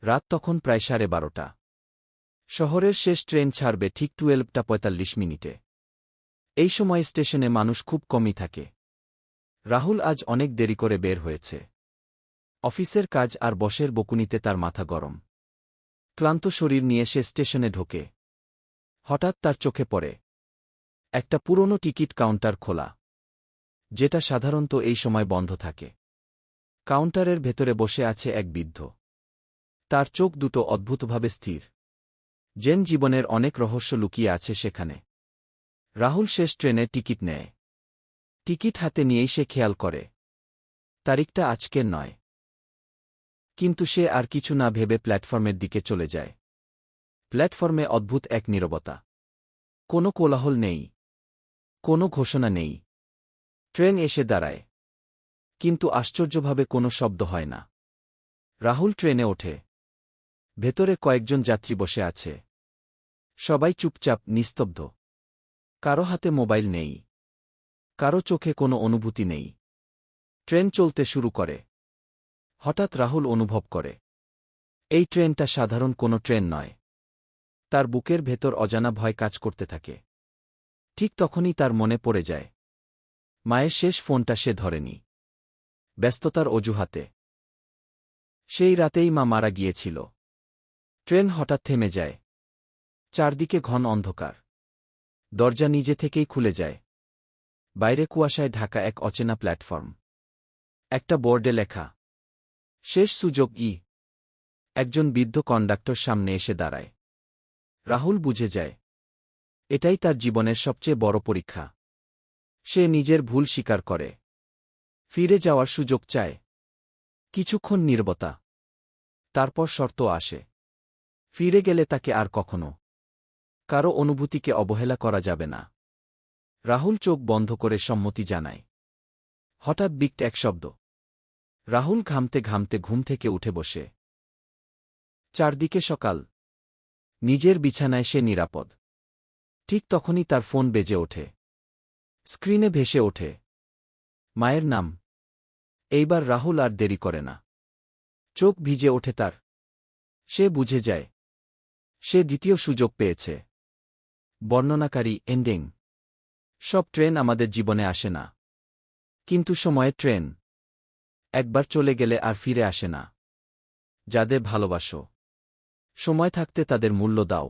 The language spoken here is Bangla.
রাত তখন প্রায় 12:30। শহরের শেষ ট্রেন ছাড়বে ঠিক 12:45 এই সময় স্টেশনে মানুষ খুব কমই থাকে। রাহুল আজ অনেক দেরি করে বের হয়েছে। অফিসের কাজ আর বসের বকুনিতে তার মাথা গরম। ক্লান্ত শরীর নিয়ে সে স্টেশনে ঢোকে। হঠাৎ তার চোখে পড়ে একটা পুরনো টিকিট কাউন্টার খোলা, যেটা সাধারণত এই সময় বন্ধ থাকে। কাউন্টারের ভেতরে বসে আছে এক বৃদ্ধ। তার চোখ দুটো অদ্ভুতভাবে স্থির, যেন জীবনের অনেক রহস্য লুকিয়ে আছে সেখানে। রাহুল শেষ ট্রেনের টিকিট নেয়। টিকিট হাতে নিয়েই সে খেয়াল করে তারিখটা আজকের নয়। কিন্তু সে আর কিছু না ভেবে প্ল্যাটফর্মের দিকে চলে যায়। প্ল্যাটফর্মে অদ্ভুত এক নীরবতা। কোনো কোলাহল নেই, কোনো ঘোষণা নেই। ট্রেন এসে দাঁড়ায়, কিন্তু আশ্চর্যভাবে কোনো শব্দ হয় না। রাহুল ট্রেনে ওঠে। ভেতরে কয়েকজন যাত্রী বসে আছে। সবাই চুপচাপ, নিস্তব্ধ। কারো হাতে মোবাইল নেই, কারো চোখে কোনো অনুভূতি নেই। ট্রেন চলতে শুরু করে। হঠাৎ রাহুল অনুভব করে এই ট্রেনটা সাধারণ কোনো ট্রেন নয়। তার বুকের ভেতর অজানা ভয় কাজ করতে থাকে। ঠিক তখনই তার মনে পড়ে যায় মায়ের শেষ ফোনটা সে ধরেনি, ব্যস্ততার অজুহাতে। সেই রাতেই মা মারা গিয়েছিল। ট্রেন হঠাৎ থেমে যায়। চারদিকে ঘন অন্ধকার। দরজা নিজে থেকেই খুলে যায়। বাইরে কুয়াশায় ঢাকা এক অচেনা প্ল্যাটফর্ম। একটা বোর্ডে লেখা, শেষ সুযোগ। একজন বৃদ্ধ কন্ডাক্টর সামনে এসে দাঁড়ায়। রাহুল বুঝে যায় এটাই তার জীবনের সবচেয়ে বড় পরীক্ষা। সে নিজের ভুল স্বীকার করে, ফিরে যাওয়ার সুযোগ চায়। কিছুক্ষণ নীরবতা। তারপর শর্ত আসে, ফিরে গেলে তাকে আর কখনো কারো অনুভূতিকে অবহেলা করা যাবে না। রাহুল চোখ বন্ধ করে সম্মতি জানায়। হঠাৎ বিকট এক শব্দ। রাহুল ঘামতে ঘামতে ঘুম থেকে উঠে বসে। চারদিকে সকাল। নিজের বিছানায় সে নিরাপদ। ঠিক তখনই তার ফোন বেজে ওঠে। স্ক্রিনে ভেসে ওঠে মায়ের নাম। এইবার রাহুল আর দেরি করে না। চোখ ভিজে ওঠে তার। সে বুঝে যায় সে দ্বিতীয় সুযোগ পেয়েছে। বর্ণনাকারী এন্ডিং। সব ট্রেন আমাদের জীবনে আসে না, কিন্তু সময়ের ট্রেন একবার চলে গেলে আর ফিরে আসে না। যাদের ভালোবাসো, সময় থাকতে তাদের মূল্য দাও।